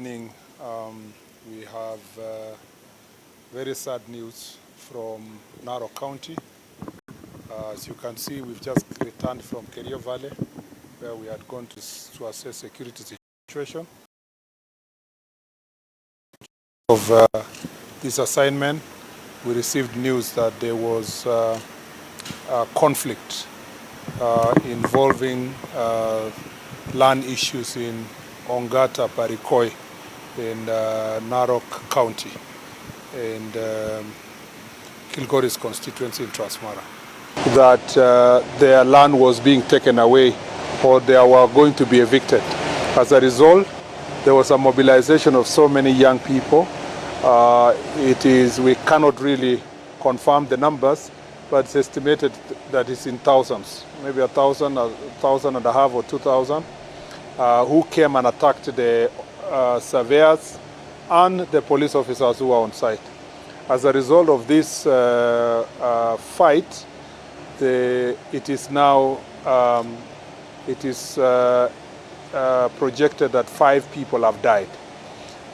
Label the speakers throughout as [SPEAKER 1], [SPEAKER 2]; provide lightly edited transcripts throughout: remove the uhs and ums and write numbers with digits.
[SPEAKER 1] morning, we have very sad news from Narok County. As you can see, we've just returned from Kerio Valley, where we had gone to assess security situation. Of this assignment, we received news that there was a conflict involving land issues in Angata Barrikoi in Narok County and Kilgoris constituency in Transmara. That their land was being taken away or they were going to be evicted. As a result, there was a mobilization of so many young people. We cannot really confirm the numbers, but it's estimated that it's in thousands, maybe 1,000, 1,500 or 2,000, who came and attacked the surveyors and the police officers who were on site. As a result of this fight, it is now projected that 5 people have died.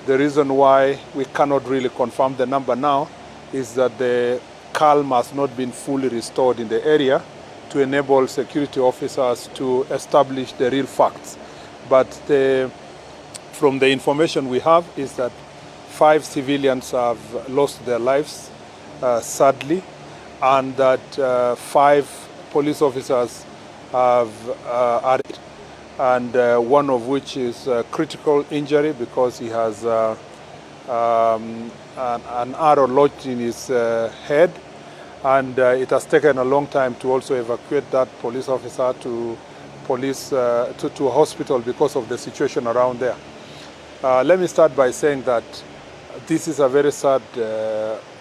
[SPEAKER 1] The reason why we cannot really confirm the number now is that the calm has not been fully restored in the area to enable security officers to establish the real facts. But from the information we have is that 5 civilians have lost their lives, sadly, and that 5 police officers have arrested, and one of which is critical injury because he has an arrow lodged in his head, and it has taken a long time to also evacuate that police officer to a hospital because of the situation around there. Let me start by saying that this is a very sad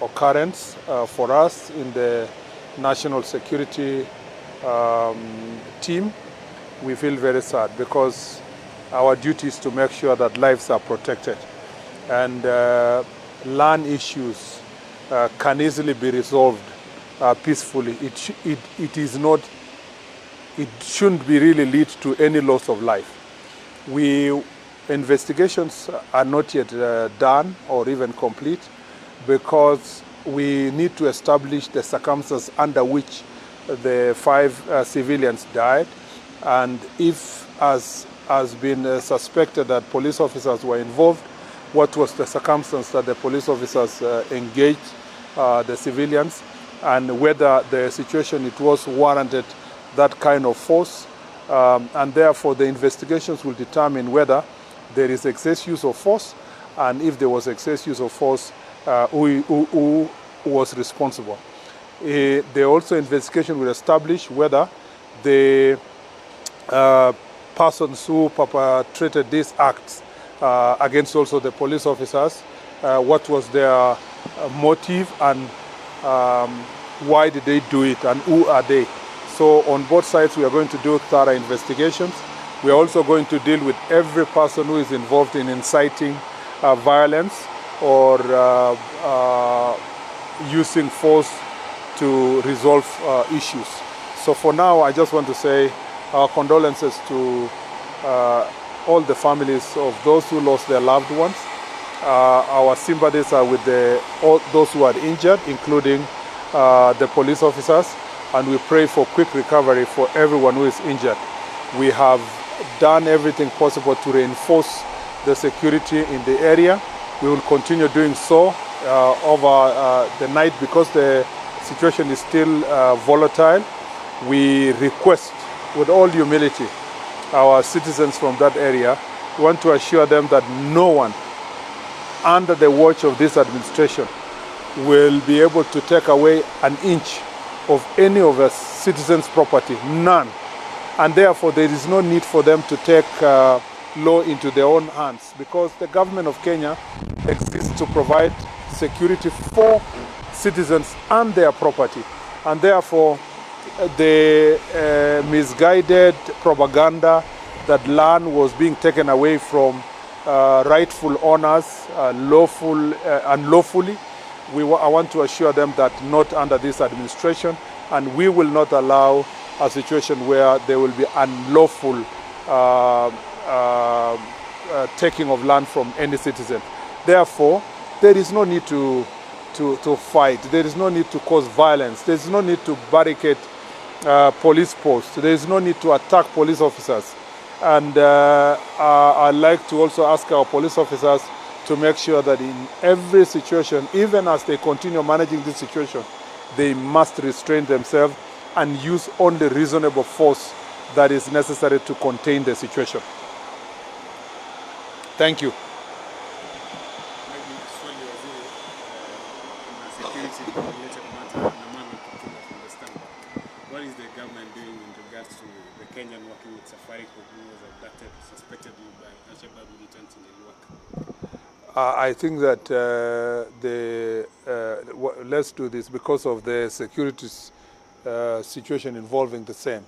[SPEAKER 1] occurrence for us in the national security team. We feel very sad because our duty is to make sure that lives are protected, and land issues can easily be resolved peacefully. It shouldn't be really lead to any loss of life. Investigations are not yet done or even complete because we need to establish the circumstances under which the 5 civilians died, and if as has been suspected that police officers were involved, what was the circumstance that the police officers engaged the civilians, and whether the situation it was warranted that kind of force, and therefore the investigations will determine whether there is excess use of force, and if there was excess use of force, who was responsible. The also investigation will establish whether the persons who perpetrated these acts against also the police officers, what was their motive, and why did they do it, and who are they. So on both sides we are going to do thorough investigations. We are also going to deal with every person who is involved in inciting violence or using force to resolve issues. So for now, I just want to say our condolences to all the families of those who lost their loved ones. Our sympathies are with all those who are injured, including the police officers, and we pray for quick recovery for everyone who is injured. We have done everything possible to reinforce the security in the area. We will continue doing so over the night because the situation is still volatile. We request with all humility our citizens from that area. We want to assure them that no one under the watch of this administration will be able to take away an inch of any of the citizens' property, none. And therefore there is no need for them to take law into their own hands, because the government of Kenya exists to provide security for citizens and their property. And therefore the misguided propaganda that land was being taken away from rightful owners unlawfully, I want to assure them that not under this administration, and we will not allow a situation where there will be unlawful taking of land from any citizen. Therefore, there is no need to fight. There is no need to cause violence. There is no need to barricade police posts. There is no need to attack police officers. And I'd like to also ask our police officers to make sure that in every situation, even as they continue managing this situation, they must restrain themselves and use only reasonable force that is necessary to contain the situation. Thank you.
[SPEAKER 2] What is the government doing in regards to the Kenyan working with Safaricom, who was abducted suspectedly by Al-Shabaab militants in the work?
[SPEAKER 1] I think that let's do this because of the security situation involving the same.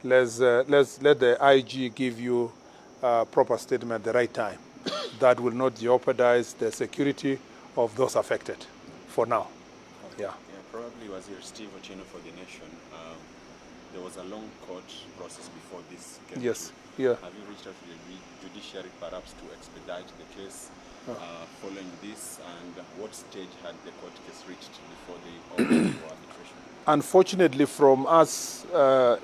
[SPEAKER 1] Let's let the IG give you a proper statement at the right time. That will not jeopardize the security of those affected for now. Yeah.
[SPEAKER 3] Probably Wazir Steve Ochino for the Nation. There was a long court process before this case.
[SPEAKER 1] Yes. Yeah.
[SPEAKER 3] Have you reached out to the judiciary perhaps to expedite the case following this? And what stage had the court case reached before they opened for arbitration?
[SPEAKER 1] Unfortunately, from us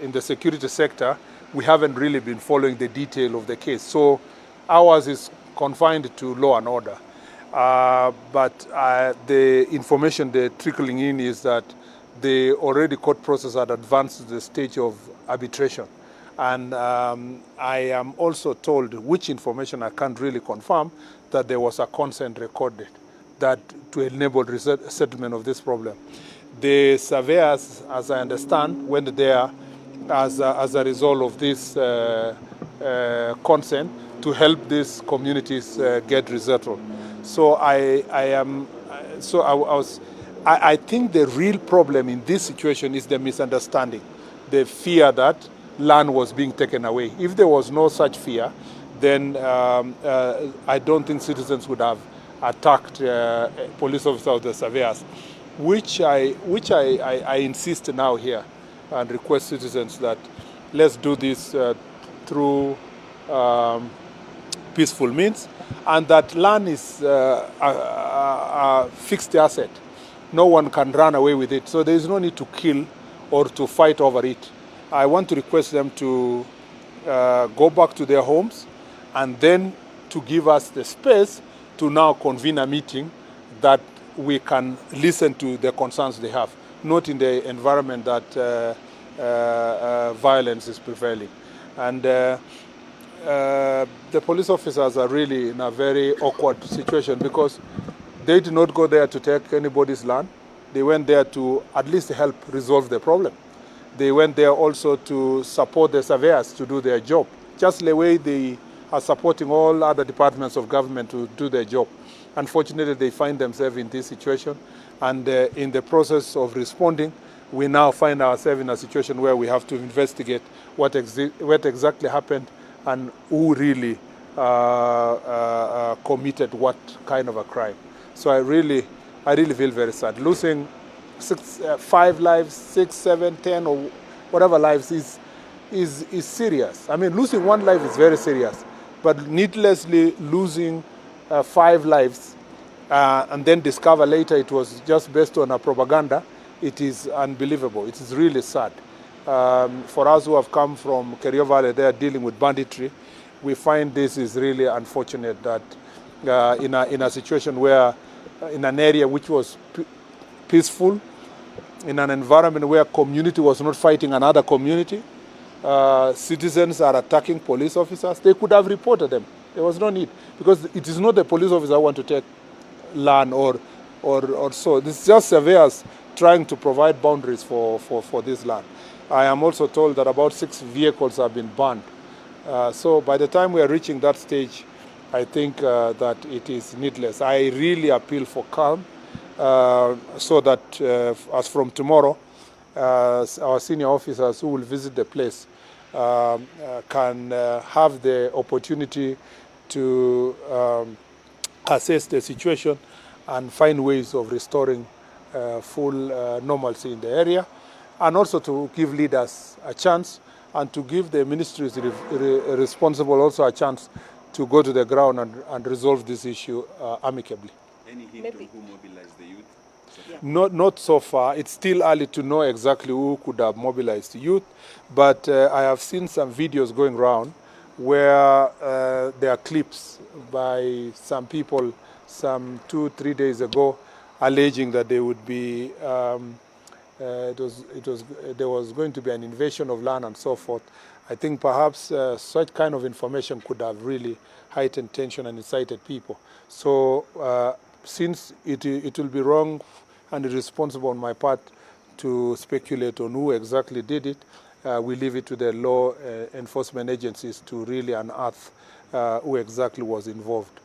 [SPEAKER 1] in the security sector, we haven't really been following the detail of the case. So ours is confined to law and order. But the information they're trickling in is that the already court process had advanced to the stage of arbitration. And I am also told, which information I can't really confirm, that there was a consent recorded that to enable settlement of this problem. The surveyors, as I understand, went there as a result of this consent to help these communities get resettled. So I think the real problem in this situation is the misunderstanding, the fear that land was being taken away. If there was no such fear, then I don't think citizens would have attacked police officers or the surveyors, which I insist now here and request citizens that let's do this through peaceful means, and that land is a fixed asset. No one can run away with it, so there is no need to kill or to fight over it. I want to request them to go back to their homes and then to give us the space to now convene a meeting that we can listen to the concerns they have, not in the environment that violence is prevailing. And the police officers are really in a very awkward situation because they did not go there to take anybody's land. They went there to at least help resolve the problem. They went there also to support the surveyors to do their job, just the way they are supporting all other departments of government to do their job. Unfortunately, they find themselves in this situation, and in the process of responding, we now find ourselves in a situation where we have to investigate what exactly happened and who really committed what kind of a crime. So I really feel very sad. Losing 5 lives, 6, 7, 10, or whatever lives is serious. I mean, losing 1 life is very serious, but needlessly losing 5 lives and then discover later it was just based on a propaganda, it is unbelievable. It is really sad. For us who have come from Kerio Valley, they are dealing with banditry. We find this is really unfortunate that in a situation where, in an area which was peaceful, in an environment where community was not fighting another community, citizens are attacking police officers. They could have reported them. There was no need, because it is not the police officer who want to take land or so. This is just surveyors trying to provide boundaries for this land. I am also told that about 6 vehicles have been burned. So by the time we are reaching that stage, I think that it is needless. I really appeal for calm, so that as from tomorrow, our senior officers who will visit the place can have the opportunity to assess the situation and find ways of restoring full normalcy in the area, and also to give leaders a chance and to give the ministries responsible also a chance to go to the ground and resolve this issue amicably.
[SPEAKER 3] Any hint
[SPEAKER 4] Maybe.
[SPEAKER 3] on who mobilized the youth?
[SPEAKER 4] Yeah.
[SPEAKER 1] Not so far. It's still early to know exactly who could have mobilized youth, but I have seen some videos going around where there are clips by some people some 2-3 days ago alleging that they would be there was going to be an invasion of land and so forth. I think perhaps such kind of information could have really heightened tension and incited people. So since it will be wrong and irresponsible on my part to speculate on who exactly did it, we leave it to the law enforcement agencies to really unearth who exactly was involved.